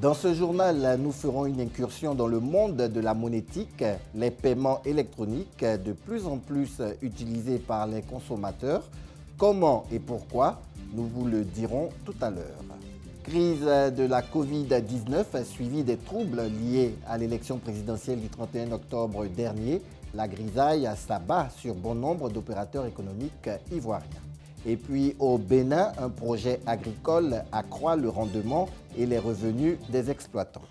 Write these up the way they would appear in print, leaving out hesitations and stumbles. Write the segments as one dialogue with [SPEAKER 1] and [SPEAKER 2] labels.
[SPEAKER 1] Dans ce journal, nous ferons une incursion dans le monde de la monétique, les paiements électroniques de plus en plus utilisés par les consommateurs. Comment et pourquoi? Nous vous le dirons tout à l'heure. Crise de la Covid-19 suivie des troubles liés à l'élection présidentielle du 31 octobre dernier. La grisaille s'abat sur bon nombre d'opérateurs économiques ivoiriens. Et puis au Bénin, un projet agricole accroît le rendement et les revenus des exploitants.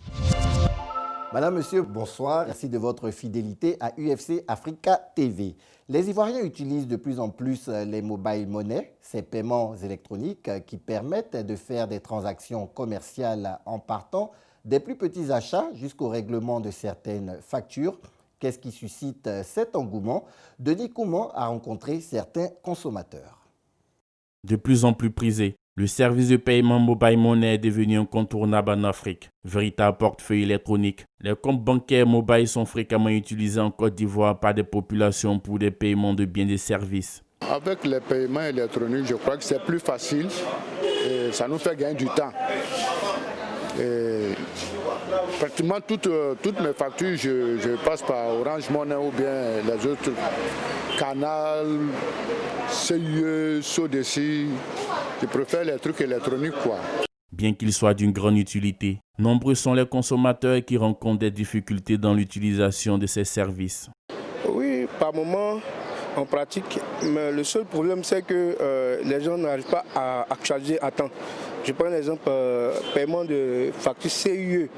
[SPEAKER 1] Madame, Monsieur, bonsoir. Merci de votre fidélité à UFC Africa TV. Les Ivoiriens utilisent de plus en plus les mobile money, ces paiements électroniques qui permettent de faire des transactions commerciales en partant des plus petits achats jusqu'au règlement de certaines factures. Qu'est-ce qui suscite cet engouement? Denis Kouman a rencontré certains consommateurs.
[SPEAKER 2] De plus en plus prisé, le service de paiement mobile money est devenu incontournable en Afrique. Véritable portefeuille électronique, les comptes bancaires mobiles sont fréquemment utilisés en Côte d'Ivoire par des populations pour des paiements de biens et services.
[SPEAKER 3] Avec les paiements électroniques, je crois que c'est plus facile et ça nous fait gagner du temps. Et pratiquement toutes mes factures, je passe par Orange Money ou bien les autres Canal, CIE, SODECI. Je préfère les trucs électroniques, quoi.
[SPEAKER 2] Bien qu'ils soient d'une grande utilité, nombreux sont les consommateurs qui rencontrent des difficultés dans l'utilisation de ces services.
[SPEAKER 4] Oui, par moment, en pratique, mais le seul problème, c'est que les gens n'arrivent pas à actualiser à temps. Je prends l'exemple paiement de facture CIE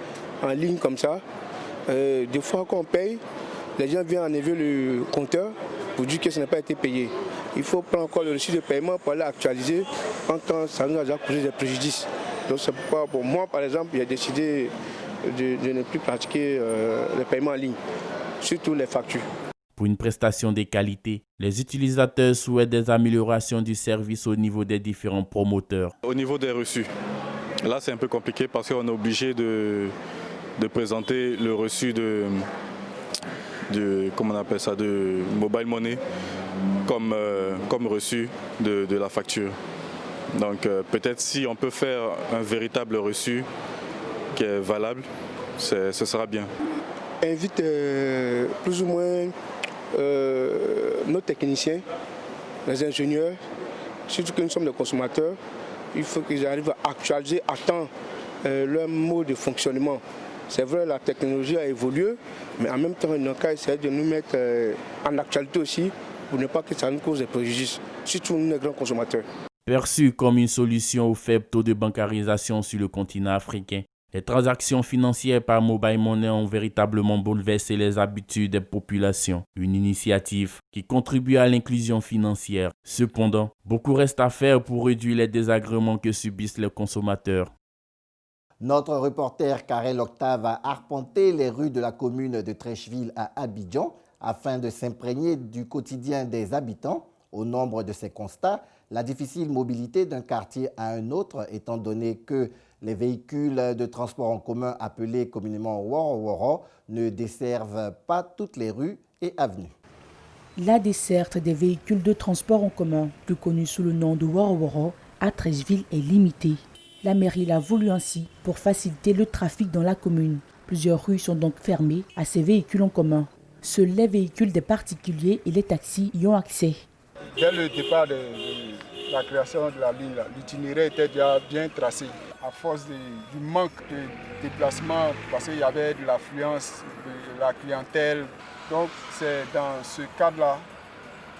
[SPEAKER 4] en ligne comme ça. Des fois qu'on paye, les gens viennent enlever le compteur pour dire que ça n'a pas été payé. Il faut prendre encore le reçu de paiement pour aller actualiser. En temps, ça nous a déjà causé des préjudices. Donc c'est pourquoi pour moi, par exemple, j'ai décidé de ne plus pratiquer le paiement en ligne, surtout les factures.
[SPEAKER 2] Pour une prestation de qualité, les utilisateurs souhaitent des améliorations du service au niveau des différents promoteurs.
[SPEAKER 5] Au niveau des reçus, là c'est un peu compliqué parce qu'on est obligé de présenter le reçu de comment on appelle ça, de mobile money comme reçu de la facture. Donc peut-être si on peut faire un véritable reçu qui est valable, ce sera bien.
[SPEAKER 4] Invite plus ou moins nos techniciens, les ingénieurs, surtout que nous sommes des consommateurs, il faut qu'ils arrivent à actualiser à temps leur mode de fonctionnement. C'est vrai, la technologie a évolué, mais en même temps, on a qu'à essayer de nous mettre en actualité aussi pour ne pas que ça nous cause des préjudices, surtout nous les grands consommateurs.
[SPEAKER 2] Perçu comme une solution au faible taux de bancarisation sur le continent africain, les transactions financières par mobile money ont véritablement bouleversé les habitudes des populations. Une initiative qui contribue à l'inclusion financière. Cependant, beaucoup reste à faire pour réduire les désagréments que subissent les consommateurs.
[SPEAKER 1] Notre reporter Karel Octave a arpenté les rues de la commune de Trècheville à Abidjan afin de s'imprégner du quotidien des habitants. Au nombre de ces constats, la difficile mobilité d'un quartier à un autre, étant donné que les véhicules de transport en commun appelés communément Woro-Woro ne desservent pas toutes les rues et avenues.
[SPEAKER 6] La desserte des véhicules de transport en commun, plus connue sous le nom de Woro-Woro, à Trècheville est limitée. La mairie l'a voulu ainsi pour faciliter le trafic dans la commune. Plusieurs rues sont donc fermées à ces véhicules en commun. Seuls les véhicules des particuliers et les taxis y ont accès.
[SPEAKER 3] Dès le départ de la création de la ligne, l'itinéraire était déjà bien tracé. À force du manque de déplacement, parce qu'il y avait de l'affluence de la clientèle. Donc c'est dans ce cadre-là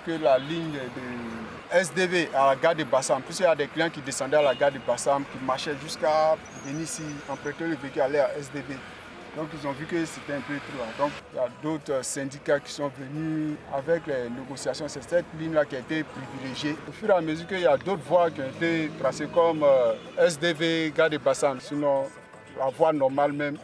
[SPEAKER 3] que la ligne de SDV à la gare de Bassam, plus il y a des clients qui descendaient à la gare de Bassam, qui marchaient jusqu'à venir ici, emprunter le véhicule, aller à SDV. Donc ils ont vu que c'était un peu trop. Donc il y a d'autres syndicats qui sont venus avec les négociations. C'est cette ligne-là qui a été privilégiée. Au fur et à mesure qu'il y a d'autres voies qui ont été tracées comme SDV, gare de Bassam. Sinon, la voie normale même,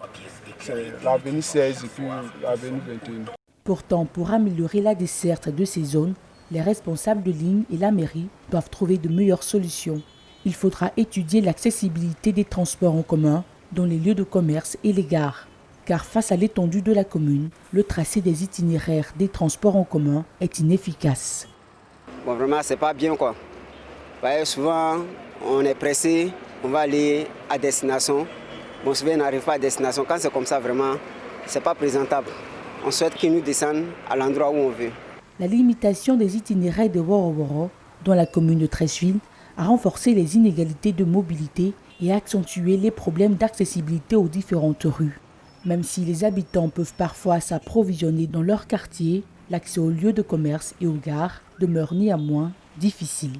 [SPEAKER 3] c'est l'avenue 16 et puis l'avenue 21.
[SPEAKER 6] Pourtant, pour améliorer la desserte de ces zones, les responsables de ligne et la mairie doivent trouver de meilleures solutions. Il faudra étudier l'accessibilité des transports en commun dans les lieux de commerce et les gares. Car face à l'étendue de la commune, le tracé des itinéraires des transports en commun est inefficace.
[SPEAKER 7] Bon, vraiment, c'est pas bien, quoi. Souvent, on est pressé, on va aller à destination. Bon, souvent, on n'arrive pas à destination. Quand c'est comme ça, vraiment, c'est pas présentable. On souhaite qu'ils nous descendent à l'endroit où on veut.
[SPEAKER 6] La limitation des itinéraires de Woro-Woro dans la commune de Treichville a renforcé les inégalités de mobilité et accentué les problèmes d'accessibilité aux différentes rues. Même si les habitants peuvent parfois s'approvisionner dans leur quartier, l'accès aux lieux de commerce et aux gares demeure néanmoins difficile.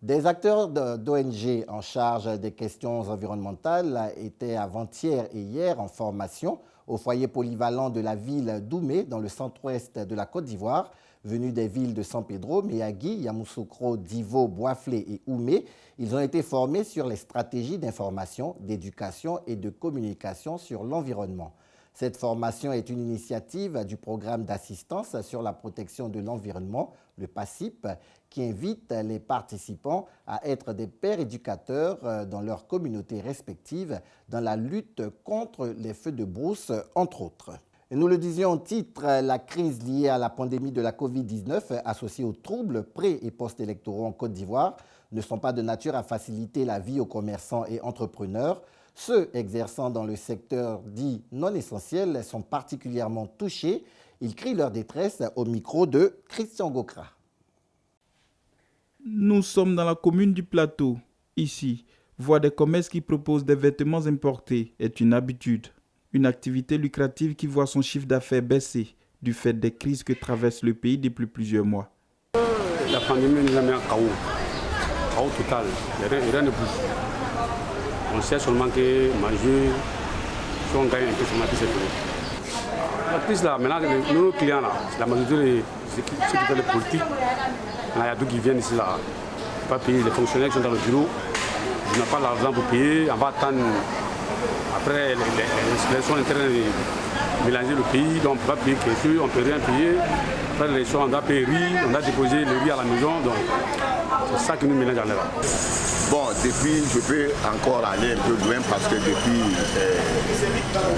[SPEAKER 1] Des acteurs d'ONG en charge des questions environnementales étaient avant-hier et hier en formation au foyer polyvalent de la ville d'Oumé, dans le centre-ouest de la Côte d'Ivoire. Venus des villes de San Pedro, Meyagui, Yamoussoukro, Divo, Boisflé et Oumé, ils ont été formés sur les stratégies d'information, d'éducation et de communication sur l'environnement. Cette formation est une initiative du programme d'assistance sur la protection de l'environnement, le PACIP, qui invite les participants à être des pères éducateurs dans leurs communautés respectives dans la lutte contre les feux de brousse, entre autres. Et nous le disions en titre, la crise liée à la pandémie de la Covid-19 associée aux troubles pré- et post-électoraux en Côte d'Ivoire ne sont pas de nature à faciliter la vie aux commerçants et entrepreneurs. Ceux exerçant dans le secteur dit non essentiel sont particulièrement touchés. Ils crient leur détresse au micro de Christian Gokra.
[SPEAKER 8] Nous sommes dans la commune du Plateau. Ici, voir des commerces qui proposent des vêtements importés est une habitude. Une activité lucrative qui voit son chiffre d'affaires baisser du fait des crises que traverse le pays depuis plusieurs mois.
[SPEAKER 9] La pandémie nous a mis en chaos. Chaos total. Rien ne bouge. On sait seulement que manger, si on gagne un peu sur ma c'est fini. La crise là, maintenant, nos clients là, c'est la majorité de ceux qui font les politiques. Il y a d'autres qui viennent ici là, pas payer les fonctionnaires qui sont dans le bureau. Je n'ai pas l'argent pour payer, on va attendre. Après, les élections internes mélanger le pays, donc on ne peut pas payer quelque chose, on ne peut rien payer. Après l'élection, on doit payer riz, on doit déposer le riz à la maison, donc c'est ça qui nous mélange en l'air.
[SPEAKER 10] Bon, depuis, je peux encore aller un peu loin parce que depuis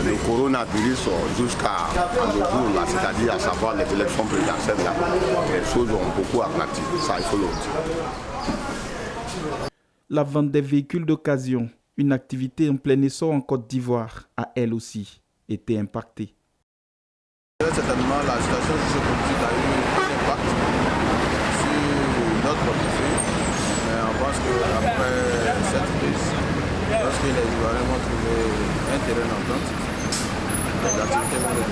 [SPEAKER 10] le coronavirus jusqu'à nos jours, là, c'est-à-dire à savoir les élections présidentielles, là, les choses ont beaucoup aplati. Ça, il faut le dire.
[SPEAKER 8] La vente des véhicules d'occasion, une activité en plein essor en Côte d'Ivoire, a elle aussi été impactée.
[SPEAKER 11] Certainement, la situation sociopolitique a eu un impact sur notre portefeuille. Mais on pense qu'après cette crise, lorsque les Ivoiriens vont trouver un terrain d'entente, les activités vont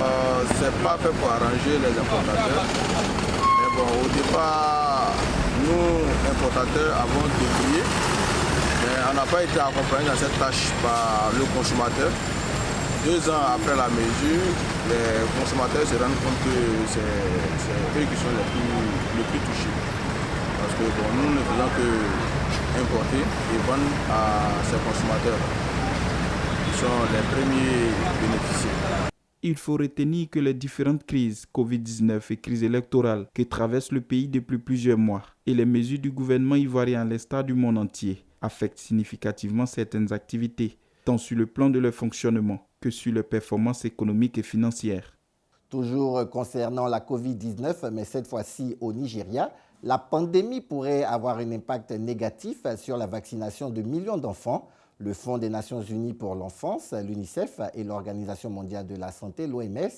[SPEAKER 11] c'est pas fait pour arranger les importateurs. Mais bon, au départ, nous, importateurs, avons décrié. Mais on n'a pas été accompagnés dans cette tâche par le consommateur. 2 ans après la mesure, les consommateurs se rendent compte que c'est eux qui sont les plus touchés. Parce que bon, nous ne faisons que importer et vendre à ces consommateurs qui sont les premiers bénéficiaires.
[SPEAKER 8] Il faut retenir que les différentes crises Covid-19 et crise électorale que traverse le pays depuis plusieurs mois et les mesures du gouvernement ivoirien à l'instar du monde entier affectent significativement certaines activités, tant sur le plan de leur fonctionnement que sur leurs performances économiques et financières.
[SPEAKER 1] Toujours concernant la Covid-19, mais cette fois-ci au Nigeria, la pandémie pourrait avoir un impact négatif sur la vaccination de millions d'enfants. Le Fonds des Nations Unies pour l'enfance, l'UNICEF et l'Organisation mondiale de la santé, l'OMS,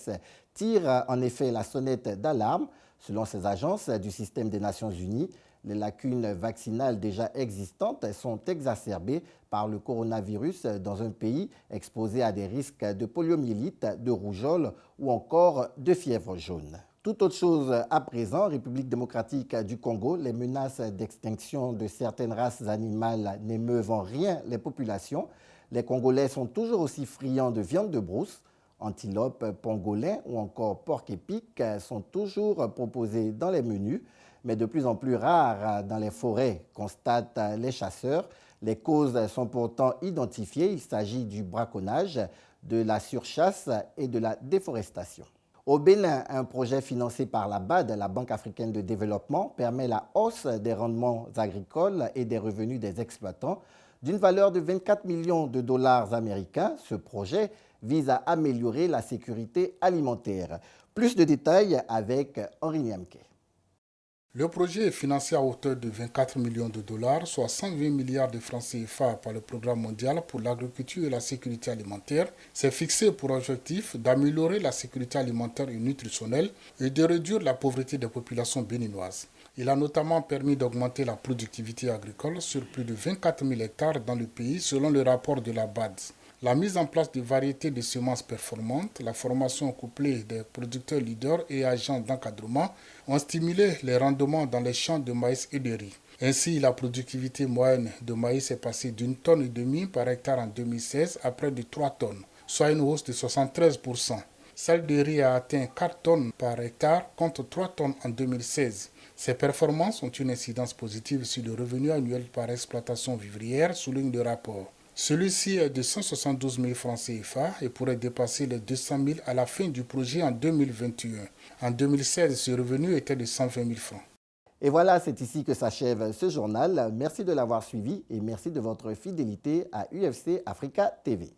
[SPEAKER 1] tirent en effet la sonnette d'alarme. Selon ces agences du système des Nations Unies, les lacunes vaccinales déjà existantes sont exacerbées par le coronavirus dans un pays exposé à des risques de poliomyélite, de rougeole ou encore de fièvre jaune. Tout autre chose à présent, République démocratique du Congo, les menaces d'extinction de certaines races animales n'émeuvent en rien les populations. Les Congolais sont toujours aussi friands de viande de brousse. Antilopes, pangolins ou encore porc-épic sont toujours proposés dans les menus, mais de plus en plus rares dans les forêts, constatent les chasseurs. Les causes sont pourtant identifiées. Il s'agit du braconnage, de la surchasse et de la déforestation. Au Bénin, un projet financé par la BAD, la Banque africaine de développement, permet la hausse des rendements agricoles et des revenus des exploitants d'une valeur de 24 millions de dollars américains. Ce projet vise à améliorer la sécurité alimentaire. Plus de détails avec Henri Niamke.
[SPEAKER 12] Le projet est financé à hauteur de 24 millions de dollars, soit 120 milliards de francs CFA par le Programme mondial pour l'agriculture et la sécurité alimentaire. C'est fixé pour objectif d'améliorer la sécurité alimentaire et nutritionnelle et de réduire la pauvreté des populations béninoises. Il a notamment permis d'augmenter la productivité agricole sur plus de 24 000 hectares dans le pays selon le rapport de la BADS. La mise en place de variétés de semences performantes, la formation couplée des producteurs leaders et agents d'encadrement ont stimulé les rendements dans les champs de maïs et de riz. Ainsi, la productivité moyenne de maïs est passée d'1,5 tonne par hectare en 2016 à près de 3 tonnes, soit une hausse de 73%. Celle de riz a atteint 4 tonnes par hectare contre 3 tonnes en 2016. Ces performances ont une incidence positive sur le revenu annuel par exploitation vivrière, souligne le rapport. Celui-ci est de 172 000 francs CFA et pourrait dépasser les 200 000 à la fin du projet en 2021. En 2016, ce revenu était de 120 000 francs.
[SPEAKER 1] Et voilà, c'est ici que s'achève ce journal. Merci de l'avoir suivi et merci de votre fidélité à UFC Africa TV.